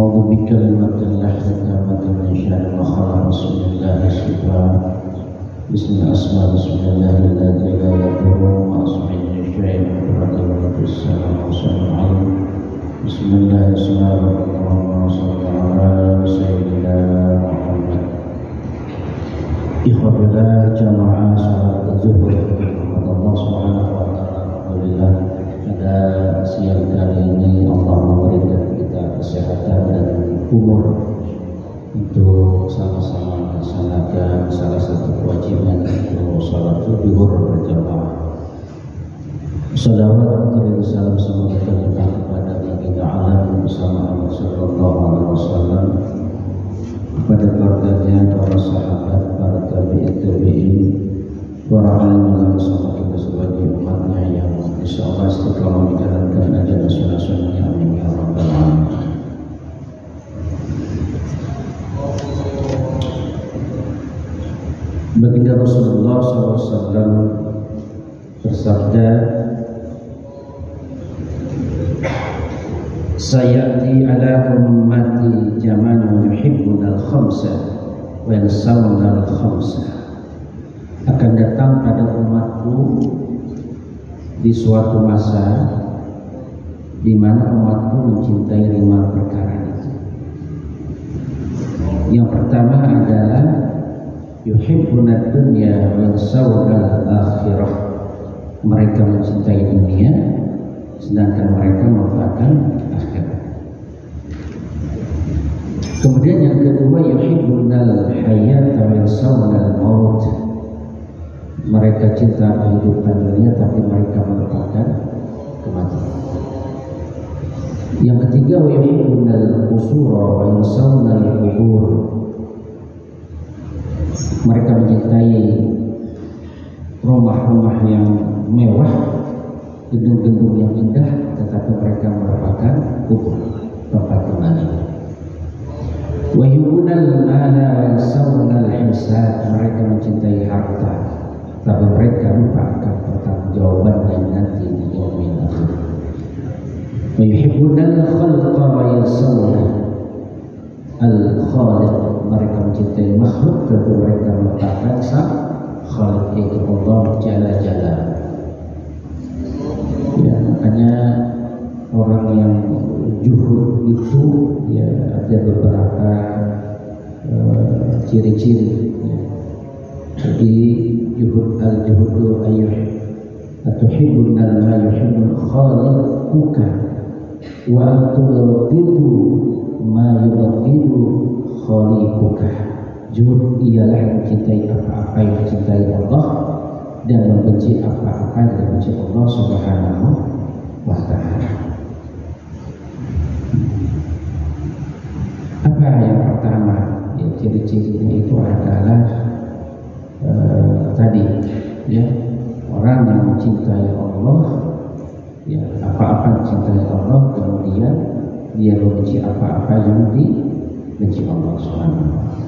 أعوذ بكلمة الله التامة من شر ما خلق. بسم الله الشفاء بسم الأسماء بسم الله الذي لا يضر مع اسمه شيء في السماء والسماء العليم. بسم الله الرحمن الرحيم. اللهم صل على سيدنا محمد. Ikhwatillah jamaah salat zuhur Allah Subhanahu wa taala. Alhamdulillah pada siang kali ini Allah memberikan kita kesehatan dan umur untuk sama-sama melaksanakan salah satu kewajiban yaitu salat zuhur berjamaah. Salawat dan salam semoga terlimpah kepada baginda alam bersama Muhammad sallallahu alaihi wasallam, kepada keluarganya, para sahabat, para tabi'in, para alim bersama kita sebagai umatnya yang insyaallah istiqamah menjalankan ajaran sunnah-sunnahnya. Amin ya rabbal alamin. Baginda Rasulullah SAW bersabda, sayati ala ummati jamanun yuhibbuna al-khamsa wa yansawna al-khamsa. Akan datang pada umatku di suatu masa di mana umatku mencintai 5 perkara itu. Yang pertama adalah yuhibbuna dunya wa yansawna al-akhirah. Mereka mencintai dunia sedangkan mereka melupakan akhirat. Kemudian yang kedua yuhibbunal hayata wa yansawna al-maut. Mereka cinta kehidupan dunia tapi mereka melupakan kematian. Yang ketiga yuhibbunal qusura wa yansawna al-qubur. Mereka mencintai rumah-rumah yang mewah, gedung-gedung yang indah, tetapi mereka merupakan kubur, tempat kematian. Wa yuhibbunal mala wa yansawna al-hisab. Mereka mencintai harta, tapi mereka lupa akan pertanggungjawabannya nanti di yaumil akhir. Wa yuhibbunal khalqa wa yansawna al-khaliq. Mereka mencintai makhluk, tapi mereka melupakan sang khaliq, yaitu Allah Jalla Jalla. Ya, makanya orang yang juhud itu ya ada beberapa ciri-ciri. Ya. Jadi juhud al-juhudu ayyuh atuhibbuna ma yuhibbul khaliquka wa antubghidu ma yubghidu khaliquka. Juhud ialah mencintai apa-apa yang dicintai Allah dan membenci apa-apa yang dibenci Allah Subhanahu wa ta'ala. Apa yang pertama? Ya, ciri-cirinya itu adalah tadi ya, orang yang mencintai Allah, ya apa-apa mencintai Allah, kemudian dia membenci apa-apa yang dibenci Allah Subhanahu wa ta'ala.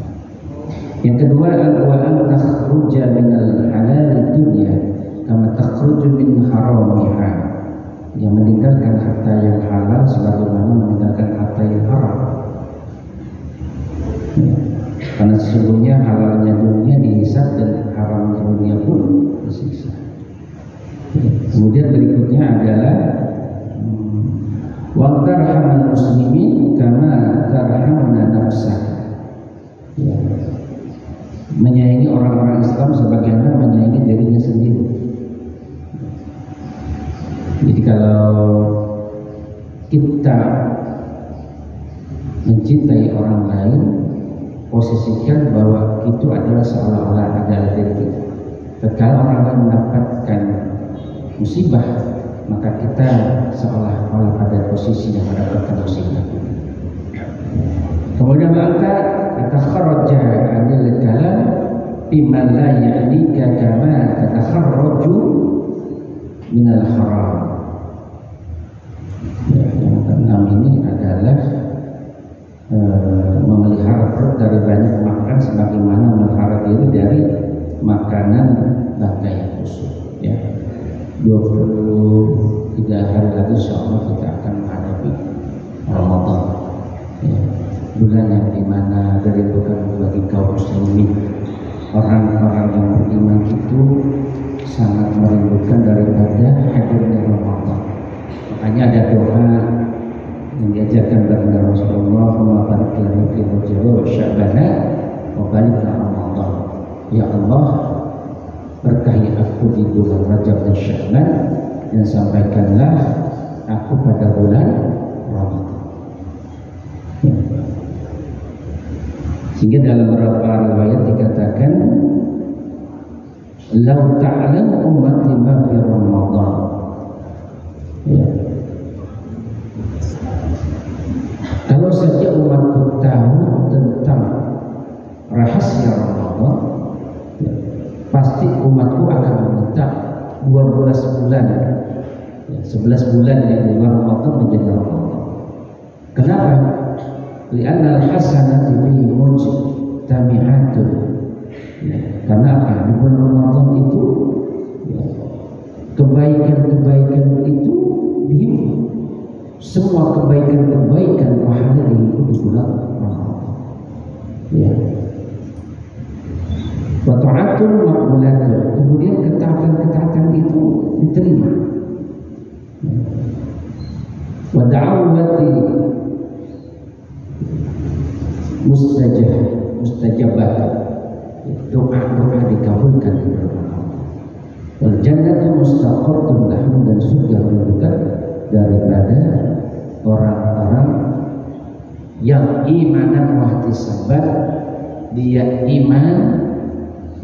Yang kedua wa an takhruja minal halal dunya kama takhruju min haramiha. Yang meninggalkan harta yang halal sebagaimana meninggalkan harta yang haram. Ya. Karena sesungguhnya halalnya dunia dihisab dan haramnya dunia pun disiksa. Ya. Kemudian berikutnya adalah wa tarhamal muslimin kama tarhamna nafsah. Ya. Menyayangi orang-orang Islam sebagaimana menyayangi dirinya sendiri. Jadi kalau kita mencintai orang lain, posisikan bahwa itu adalah seolah-olah adalah diri kita. Kalau orang lain mendapatkan musibah, maka kita seolah-olah pada posisi yang mendapatkan musibah. Kemudian maka tatakharraja anil kalam bima la ya'nika kama tatakharraju minal haram. Ya, yang keenam ini adalah memelihara perut dari banyak makan sebagaimana memelihara diri dari makanan bangkai yang busuk. Ya, 23 hari lagi insyaallah kita akan menghadapi Ramadan. Ya. bulan yang dimana dirindukan bagi kaum muslimin. Orang-orang yang beriman itu sangat merindukan daripada hadirnya Ramadan. Makanya ada doa yang diajarkan baginda Rasulullah, "Allahumma barik lana fi Rajab wa Sya'ban wa barik lana Ramadan." Ya Allah, berkahi aku di bulan Rajab dan Sya'ban, dan sampaikanlah aku pada bulan Ramadan. Sehingga dalam beberapa riwayat dikatakan, "Lau ta'lam ummati ma fi Ramadan." Ya. Kalau saja umatku tahu tentang rahasia Ramadan, ya, pasti umatku akan meminta 12 bulan, ya, 11 bulan yang di luar Ramadan menjadi Ramadan. Kenapa? Li'anna al-hasanati bihi mujtami'atun. Ya, karena apa? Di bulan Ramadan itu, ya, kebaikan-kebaikan itu dihimpun. Semua kebaikan-kebaikan pahala dihimpun di bulan Ramadan. Ya. Wa ta'atun maqbulatun. Kemudian ketaatan-ketaatan itu diterima. Wa da'awati mustajabat. Doa-doa dikabulkan di bulan Ramadan. Wal jannatu mustaqarratun lahum, dan surga menunjukkan daripada orang-orang yang imanan wahtisaban, dia iman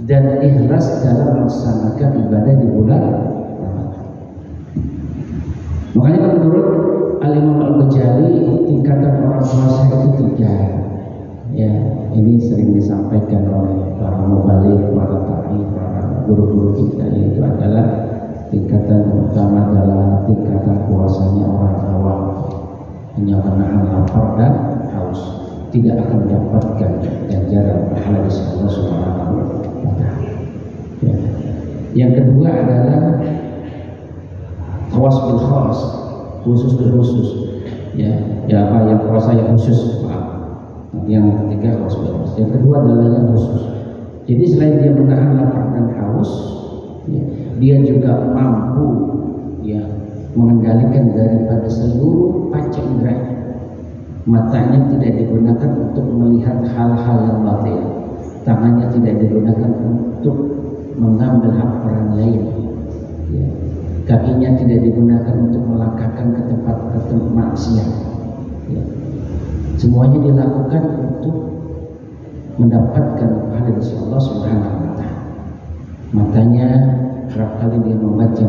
dan ikhlas dalam melaksanakan ibadah di bulan Ramadan. Makanya menurut Al-Imam Al-Ghazali, tingkatan orang puasa itu 3. Ya, ini sering disampaikan oleh para mubalik, para ta'i, para guru-guru kita, yaitu adalah tingkatan pertama adalah tingkatan puasanya orang awam, hanya menahan lapar dan haus, tidak akan mendapatkan ganjaran pahala di sisi Allah Subhanahu wa Ta'ala. Ya. Yang kedua adalah khawas bil khawas, khusus bil khusus. Ya, apa yang puasa yang khusus. Yang ketiga khawas bil khawas. Yang kedua adalah yang khusus. Jadi selain dia menahan lapar dan haus, ya, dia juga mampu, ya, mengendalikan daripada seluruh panca indera. Matanya tidak digunakan untuk melihat hal-hal yang batil, tangannya tidak digunakan untuk mengambil hak orang lain, ya. Kakinya tidak digunakan untuk melangkahkan ke tempat maksiat, ya. Semuanya dilakukan untuk mendapatkan pahala dari Allah Subhanahu wa Ta'ala. Matanya kerap kali dia membaca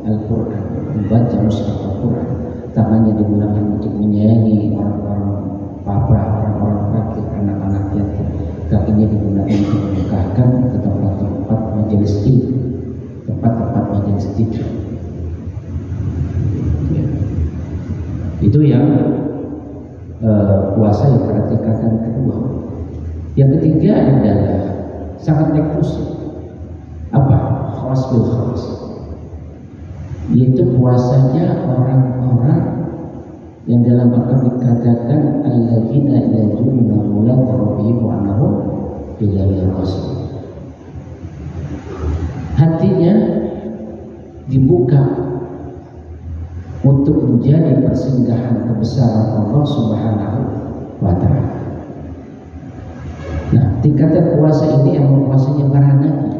Al-Quran, membaca mushaf Al-Quran. Tangannya digunakan untuk menyayangi orang-orang papa, orang-orang fakir, anak-anak yatim. Kakinya digunakan untuk melangkahkan ke tempat-tempat majelis ilmu, tempat-tempat majelis zikir. Ya. Itu yang puasa yang pada tingkatan kedua. Yang ketiga adalah sangat eksklusif. Apa? Khawas bil khawas, yaitu puasanya orang-orang yang dalam Al-Quran dikatakan alladzina yajununa mulat rabbihim wa annahum billahi rasul. Hatinya dibuka untuk menjadi persinggahan kebesaran Allah Subhanahu wa Ta'ala. Nah, tingkatan puasa ini yang puasanya para nabi,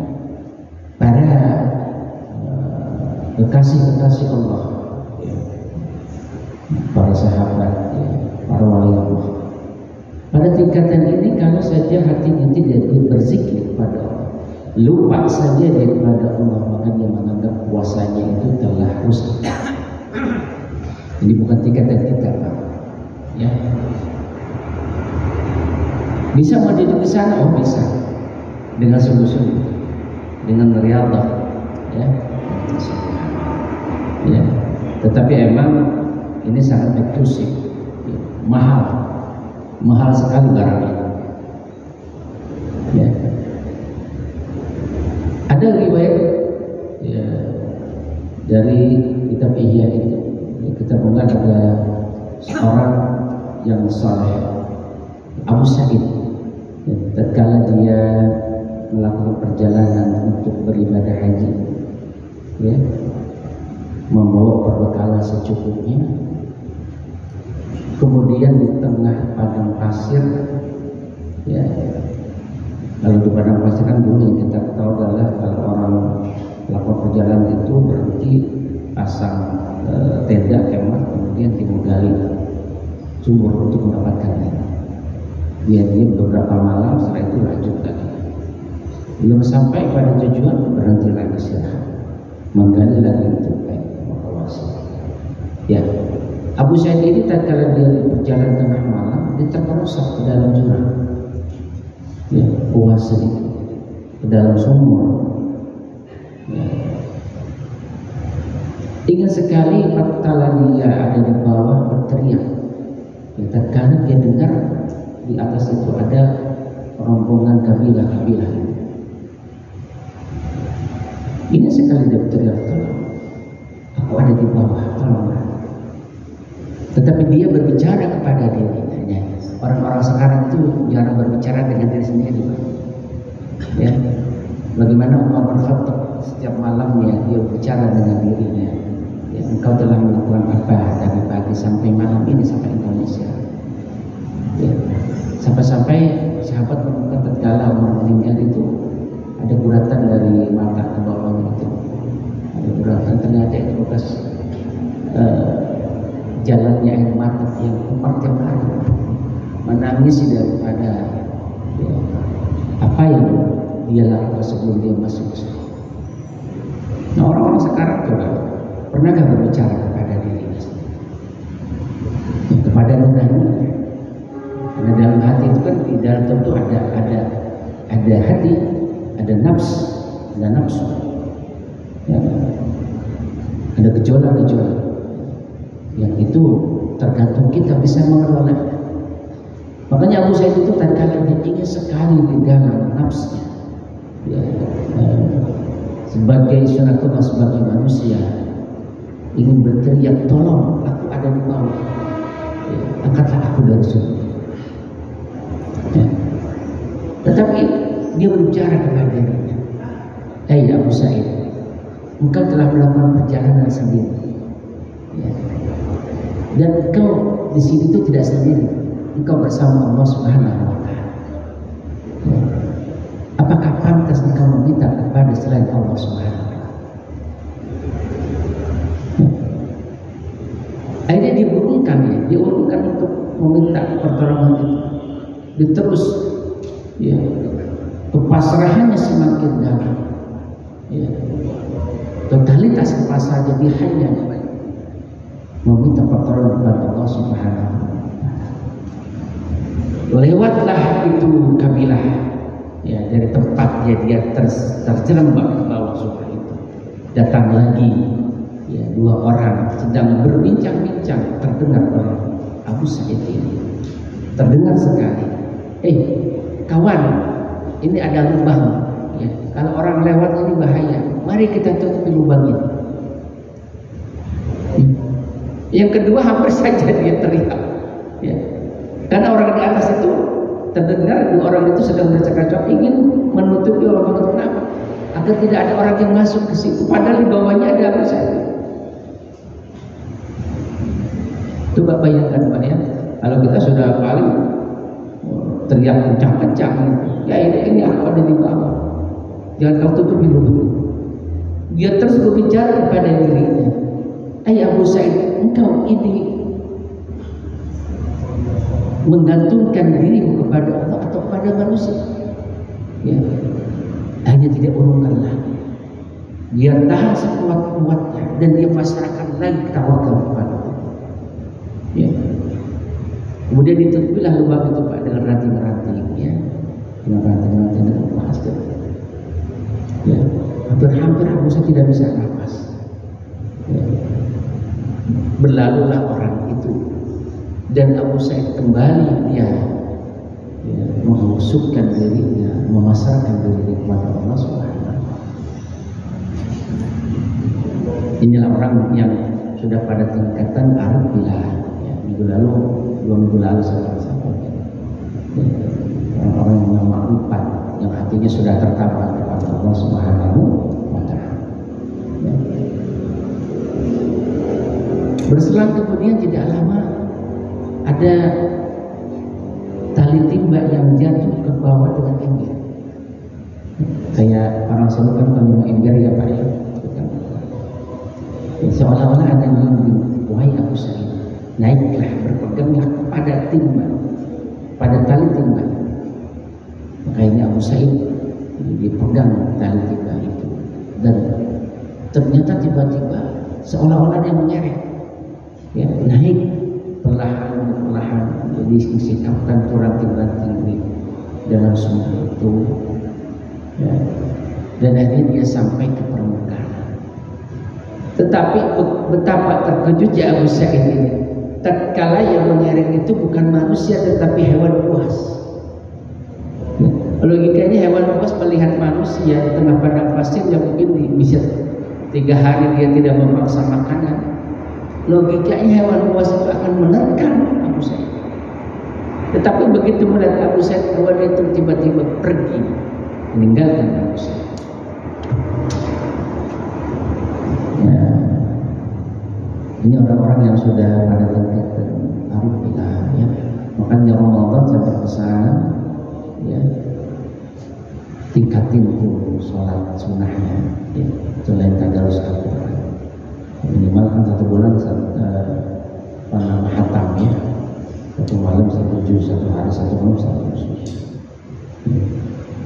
para kekasih-kekasih Allah, para sahabat, para wali Allah. Pada tingkatan ini, kalau saja hatinya tidak berzikir pada Allah, lupa saja daripada Allah, maka dia menganggap puasanya itu telah rusak. Ini bukan tingkatan kita, Pak. Ya. Bisa menjadi ke sana, oh bisa, dengan sungguh-sungguh, dengan riyadhah, ya. Ya. Tetapi emang ini sangat eksklusif, ya. mahal sekali barang ini. Ya. Ada riwayat, ya, dari kitab Ihya itu, kita bukan ada seorang yang saleh, Abu Sa'id, ya, tatkala dia melakukan perjalanan untuk beribadah haji, ya, membawa perbekalan secukupnya, kemudian di tengah padang pasir, ya, kalau di padang pasir kan dulu yang kita tahu adalah kalau orang melakukan perjalanan itu berhenti pasang tenda kemah, kemudian digali sumur untuk mendapatkan air. Dia beberapa malam, setelah itu lanjut lagi. Belum sampai pada tujuan, berhenti lagi istirahat, menggali lagi untuk air evakuasi. Ya, Abu Sa'id ini tatkala dia berjalan tengah malam, dia terperosok ke dalam jurang, ya, puas sedikit ke dalam sumur. Ya. Ingat sekali tatkala dia ada di bawah berteriak. Ya, tatkala dia dengar di atas itu ada rombongan kabilah-kabilah. Ini sekali dia berteriak, tolong, aku ada di bawah, tolong. Tetapi dia berbicara kepada dirinya. Orang-orang sekarang itu jarang berbicara dengan diri sendiri, ya. Bagaimana Umar bin Khattab setiap malamnya dia bicara dengan dirinya. Ya, engkau telah melakukan apa dari pagi sampai malam ini sampai Indonesia. Ya. Sampai-sampai sahabat menemukan tatkala Umar meninggal itu ada guratan dari mata ke bawah itu. Ada guratan, ternyata itu bekas jalannya air mata yang Umar tiap hari menangis daripada, ya, apa yang dia lakukan sebelum dia masuk Islam. Nah, orang-orang sekarang coba pernahkah berbicara kepada dirinya sendiri, ya, kepada nurani? Karena dalam hati itu kan di dalam tentu ada hati, ada nafsu, ya, ada gejolak-gejolak yang itu tergantung kita bisa mengelola. Makanya Abu Sa'id itu tatkala dia ingin sekali di dalam nafsunya, ya, sebagai sunatullah, sebagai manusia ingin berteriak, tolong, aku ada di bawah, ya, angkatlah aku dari sini. Ya. Tetapi dia berbicara kepada dirinya, hai Abu Sa'id, engkau telah melakukan perjalanan sendiri, ya. Dan engkau di sini itu tidak sendiri, engkau bersama Allah Subhanahu wa Ta'ala. Ya. Apakah pantas engkau meminta kepada selain Allah Subhanahu wa Ta'ala? Ya. Akhirnya diurungkan untuk meminta pertolongan itu. Diterus, ya, kepasrahannya semakin dalam, ya, totalitas kepasrahannya dia hanya meminta pertolongan kepada Allah Subhanahu wa Ta'ala. Lewatlah itu kabilah, ya, dari tempatnya dia terjerembab ke bawah sumur itu. Datang lagi, ya, dua orang sedang berbincang-bincang, terdengar oleh Abu Sa'id ini. Terdengar sekali, kawan, ini ada lubang, ya, kalau orang lewat ini bahaya, mari kita tutup lubang ini. Yang kedua hampir saja dia teriak, ya, karena orang di atas itu terdengar dua orang itu sedang bercakap-cakap ingin menutupi lubang itu. Kenapa? Agar tidak ada orang yang masuk ke situ, padahal di bawahnya ada Abu Sa'id. Coba bayangkan, Pak, ya, kalau kita sudah paling teriak kencang-kencang, ya ini aku ada di bawah, jangan kau tutupi lubang. Dia terus berbicara kepada dirinya, Abu Sa'id, engkau ini menggantungkan dirimu kepada Allah atau kepada manusia? Ya, hanya tidak urungkan lagi. Dia tahan sekuat-kuatnya dan dia pasrahkan lagi tawakal kepada Allah. Ya. Kemudian ditutupilah lubang itu, Pak, dengan ranting-ranting, ya, dengan ranting-ranting dengan plastik. Ya, hampir-hampir Abu Sa'id tidak bisa nafas. Ya. Berlalulah orang itu dan Abu Sa'id kembali dia, ya, menghusukkan dirinya, memasarkan dirinya kepada Allah Subhanahu wa Ta'ala. Inilah orang yang sudah pada tingkatan arif billah, ya, dua minggu lalu saya sampaikan. orang-orang yang makrifat, yang hatinya sudah tertapak kepada Allah Subhanahu wa Ta'ala. Ya. Berselang kemudian tidak lama ada tali timba yang jatuh ke bawah dengan ember. Kayak orang Solo kan penerima ember ya Pak ya. Seolah-olah ada yang bilang, wahai Abu Sa'id, naiklah, berpeganglah pada timba, pada tali timba. Makanya Abu Sa'id dipegang tali timba itu, dan ternyata tiba-tiba seolah-olah dia mengerek, ya, naik perlahan, jadi sikapkan ranting-ranting dalam sumur itu, ya, dan akhirnya dia sampai ke permukaan. Tetapi betapa terkejutnya Abu Sa'id ini, tatkala yang mengerek itu bukan manusia tetapi hewan buas. Logikanya hewan buas melihat manusia di tengah padang pasir yang mungkin bisa 3 hari dia tidak memaksa makanan. Logikanya hewan buas itu akan menerkam Abu Sa'id. Tetapi begitu melihat Abu Sa'id, hewan itu tiba-tiba pergi, meninggalkan Abu Sa'id. Ya, ini orang-orang yang sudah pada tingkat arif billah, ya. Makanya Ramadan sampai ke sana, ya, tingkatin tuh sholat sunnahnya, ya, selain tadarus Al-Quran. Minimal kan 1 bulan hatam, ya, 1 malam 1 juz, 1 hari 1 malam 1 juz.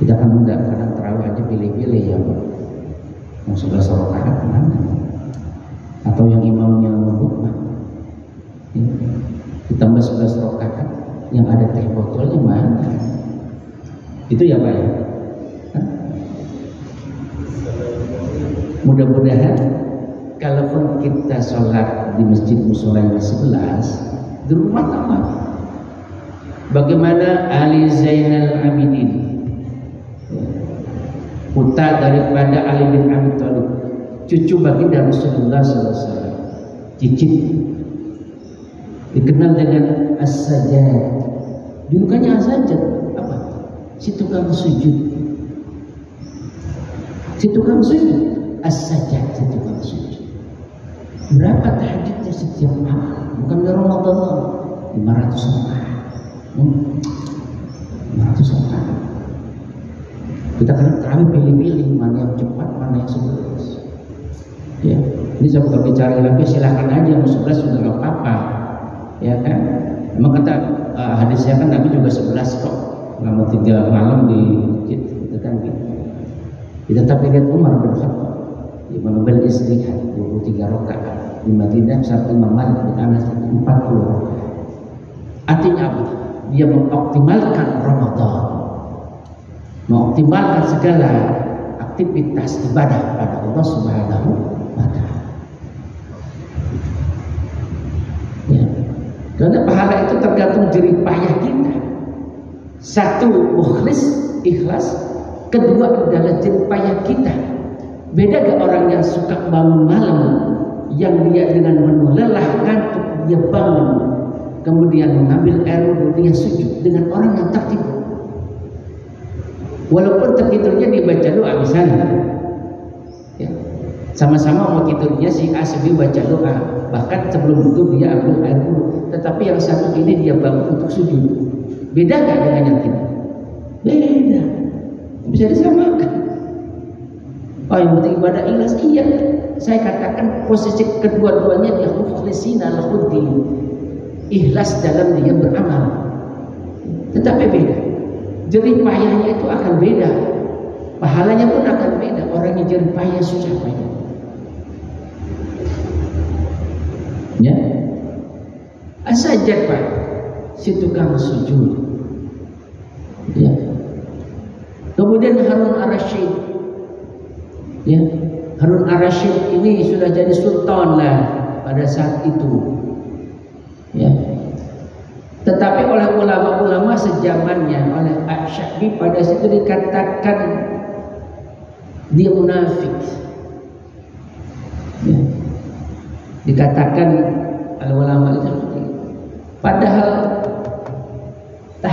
Kita kan enggak, kadang terawih aja pilih-pilih ya Pak. Yang 11 rakaat mana? Atau yang imamnya membukma, ya, ditambah 11 rakaat yang ada teh botolnya mana? Itu ya Pak ya. Mudah-mudahan kalaupun kita sholat di masjid musola yang 11 di rumah tamat. Bagaimana Ali Zainal Abidin, putra daripada Ali bin Abi Thalib, cucu baginda Rasulullah SAW, cicit, dikenal dengan As-Sajjad. Julukannya As-Sajjad apa? Si tukang sujud. Si tukang sujud. As-Sajjad, si tukang sujud. Berapa tahajudnya setiap malam? Bukan di Ramadan, 500 rakaat. 500 rakaat. Kita kan terawih pilih-pilih mana yang cepat, mana yang 11. Ya, ini saya bukan bicara lagi, silahkan aja mau 11 sudah nggak apa-apa, ya kan? Emang kata hadisnya kan Nabi juga 11 kok, nggak mau 3 malam di masjid, itu kan gitu. Kita tapi lihat Umar bin Khattab, Imam Al-Istihad 23 rakaat di Madinah, sampai Imam Malik bin Anas 40 rakaat. Artinya apa? Dia mengoptimalkan Ramadan, mengoptimalkan segala aktivitas ibadah pada Allah Subhanahu wa Ta'ala. Ya. Karena pahala itu tergantung jerih payah kita. 1, mukhlis, ikhlas. 2 adalah jerih payah kita. Beda gak orang yang suka bangun malam, yang dia dengan penuh lelah, ngantuk, dia bangun, kemudian mengambil air wudhu, dia sujud, dengan orang yang tertidur. Walaupun tertidurnya dibaca doa misalnya, ya, sama-sama mau tidurnya si A si B baca doa, bahkan sebelum itu dia ambil air wudhu, tetapi yang satu ini dia bangun untuk sujud. Beda gak dengan yang ini? Beda, bisa disamakan. Oh, yang penting ibadah ikhlas, iya. Saya katakan posisi kedua-duanya dia mukhlisina lahuddin, ikhlas dalam dia beramal, tetapi beda. Jerih payahnya itu akan beda, pahalanya pun akan beda. Orang yang jerih payah susah payah, ya. As-Sajjad Pak, si tukang sujud, ya. Kemudian Harun Ar-Rasyid, ya, Harun Ar-Rasyid ini sudah jadi sultan lah pada saat itu, ya. Tetapi oleh ulama-ulama sejamannya, oleh Asy-Sya'bi pada situ dikatakan dia munafik, ya. Dikatakan oleh ulama itu, padahal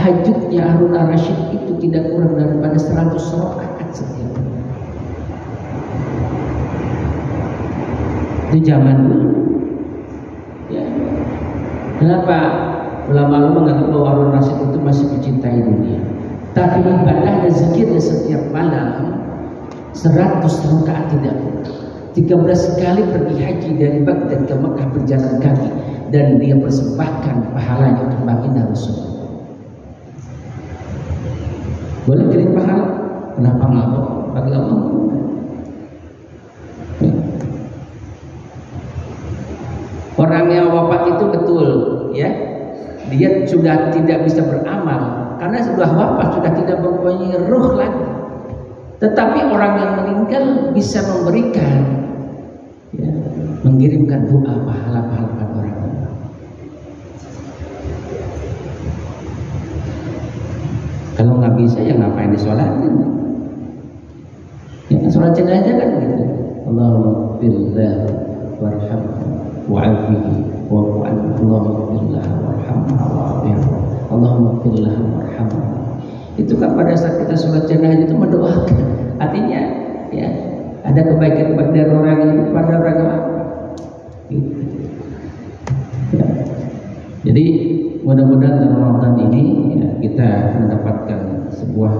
tahajudnya Harun al-Rasyid itu tidak kurang daripada 100 rakaat setiap hari. Itu zaman dulu. Ya. Kenapa ulama-ulama menganggap bahwa Harun al-Rasyid itu masih mencintai dunia? Tapi ibadah dan zikirnya setiap malam 100 rakaat tidak kurang. 13 kali pergi haji dari Baghdad ke Mekah berjalan kaki, dan dia persembahkan pahalanya untuk baginda Rasulullah. Boleh kirim pahala? Kenapa enggak? Bagi Allah. Orang yang wafat itu betul, ya, dia sudah tidak bisa beramal karena sudah wafat, sudah tidak mempunyai ruh lagi. Tetapi orang yang meninggal bisa memberikan, ya, mengirimkan doa pahala-pahala pada orang. Kalau nggak bisa ya ngapain disolatin? Ya, sholat jenazah kan gitu. Allahumma billah warhamhu wa'afihi wa'anhu, Allahumma billah warhamhu wa'afihi, Allahumma billah warhamhu. Itu kan pada saat kita sholat jenazah itu mendoakan. Artinya ya ada kebaikan dari orang itu pada orang lain. Ya. Jadi mudah-mudahan dalam Ramadan ini ya, kita mendapatkan sebuah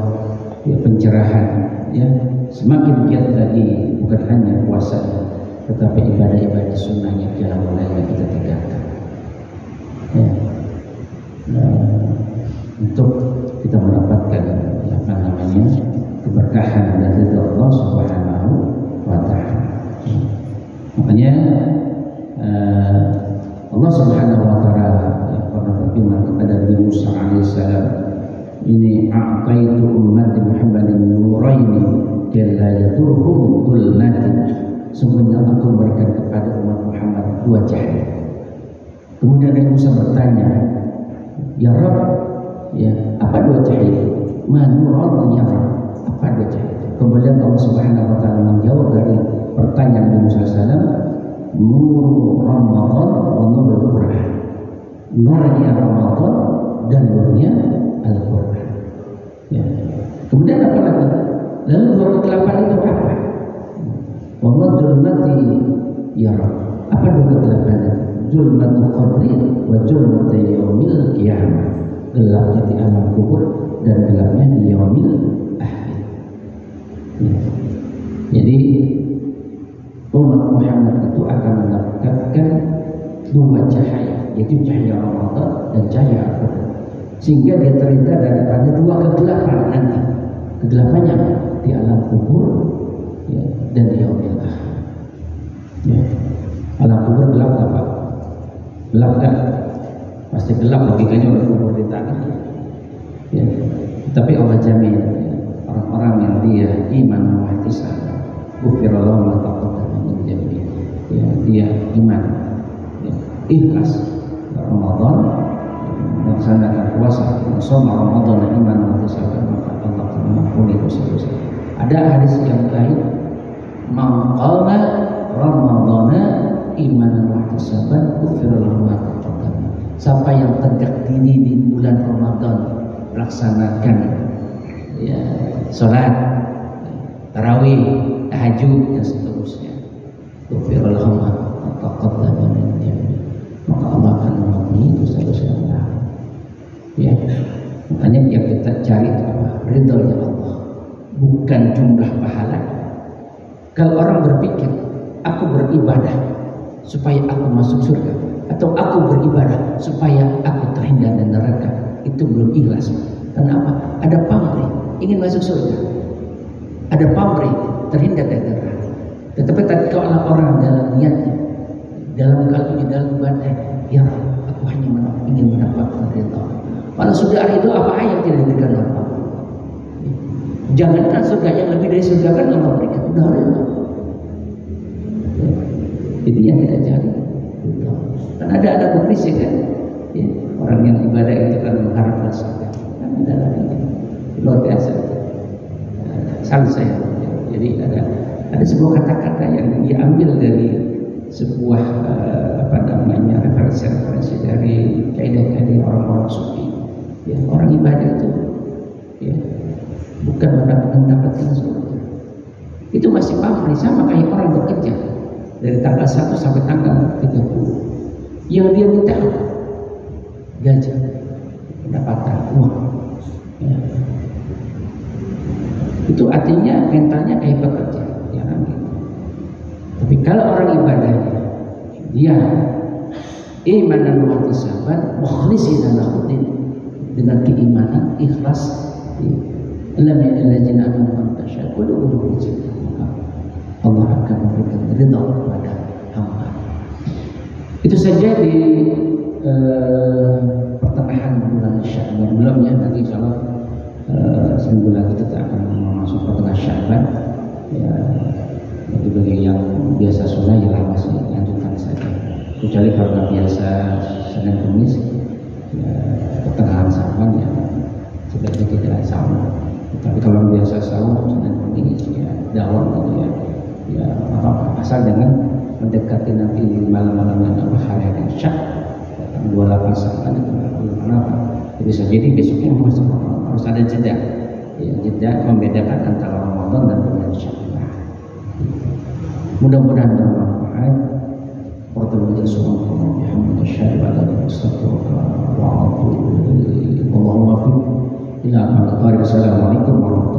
ya, pencerahan, ya, semakin giat lagi bukan hanya puasa, tetapi ibadah-ibadah sunnahnya yang mulai kita tinggalkan. Ya. Untuk kita mendapatkan apa namanya keberkahan dari Allah Subhanahu wa Ta'ala. Makanya Allah Subhanahu wa Ta'ala pernah berfirman kepada Nabi Musa alaihissalam, ini a'taitu ummati Muhammadin nuraini la yadurhum dhulmatin. Sungguhnya aku memberikan kepada umat Muhammad 2 cahaya. Kemudian Nabi Musa bertanya, ya Rabb, ya, apa 2 cahaya? Manurun ya Rabb, apa 2 cahaya? Kemudian Allah Subhanahu wa Ta'ala menjawab dari pertanyaan Nabi Musa SAW, nur Ramadan wa nurul Quran. Nurnya Ramadan dan nurnya Al-Quran. Ya. Kemudian apa lagi? Lalu 2 kegelapan itu apa? Wa madulmati ya Rabb. Apa 2 kegelapan itu? Zulmatul qabri wa zulmatul yaumil qiyamah. Gelapnya di alam kubur dan gelapnya di yaumil akhir. Ya. Jadi umat Muhammad itu akan mendapatkan 2 cahaya, yaitu cahaya Ramadan dan cahaya Al-Quran, sehingga dia terhindar daripada 2 kegelapan nanti. Kegelapannya di alam kubur, ya, dan di yaumil akhir. Ya. Alam kubur gelap apa? Gelap kan? Pasti gelap, logikanya orang kubur di tanah. Ya. Tapi Allah jamin, ya, orang-orang yang dia iman wa ihtisab, ghufirallahu ma taqaddama min dhanbihi. Ya, dia iman, ya, ikhlas Ramadan, melaksanakan puasa, shoma Ramadan iman wa ihtisab, maka Allah akan mengampuni dosa-dosa. Ada hadis yang lain, man qama Ramadana imanan wa ihtisaban ghufirallahu ma taqaddama. Siapa yang tegak diri di bulan Ramadan, laksanakan ya, sholat, tarawih, tahajud dan seterusnya, ghufirallahu ma taqaddama min dhanbihi, maka Allah akan mengampuni dosa-dosa yang lalu. Ya, makanya yang kita cari itu apa? Ridhonya Allah, bukan jumlah pahala. Kalau orang berpikir aku beribadah supaya aku masuk surga, atau aku beribadah supaya aku terhindar dari neraka, itu belum ikhlas. Kenapa? Ada pamrih ingin masuk surga, ada pamrih terhindar dari neraka. Tetapi kalau orang dalam niatnya, dalam kalbunya, dalam ibadahnya, ya aku hanya ingin mendapatkan ridha. Kalau sudah ridha, apa yang tidak diberikan oleh Allah? Jangankan surga, yang lebih dari surga kan Allah berikan, udah ridha. Itu yang kita cari. Kan ada berbisik kan, ya, orang yang ibadah itu kan mengharapkan surga, kan ada lagi luar biasa. Salut saya. Jadi ada sebuah kata-kata yang diambil dari sebuah referensi dari kaidah-kaidah orang-orang sufi. Ya, orang ibadah itu ya, bukan mendapatkan surga. Itu masih pamrih, sama kayak orang bekerja dari tanggal 1 sampai tanggal 30. Yang dia minta apa? Gaji, pendapatan, uang. Ya. Itu artinya mentalnya kayak bekerja, ya kan gitu. Tapi kalau orang ibadah, dia iman dan ihtisaban, mukhlisina lahuddin, dengan keimanan, ikhlas. Lam ya'ladzina amanu tasyaqulu Allah akan memberikan ridha kepada hamba. Itu saja di pertengahan bulan Sya'ban. Belum ya, nanti insyaallah seminggu lagi kita akan masuk pertengahan Sya'ban. Ya, bagi yang biasa sunnah ya masih lanjutkan saja. Kecuali kalau biasa Senin Kamis, ya, pertengahan Sya'ban ya sebaiknya kita sahur. Tapi kalau biasa sahur Senin Kamis ya dakwah gitu ya. Ya apa asal jangan mendekati nanti malam-malam yang hari yang Syak 28 Sya'ban itu kenapa? Bisa jadi besoknya harus ada jeda. Ya, jeda membedakan antara Ramadan dan bulan Sya'ban. Mudah-mudahan bermanfaat. Wa subhanallahi wa bihamdihi asyhadu an la ilaha illa anta astaghfiruka wa atubu ilaik. Allahumma fi ila al-qari. Assalamualaikum warahmatullahi wabarakatuh.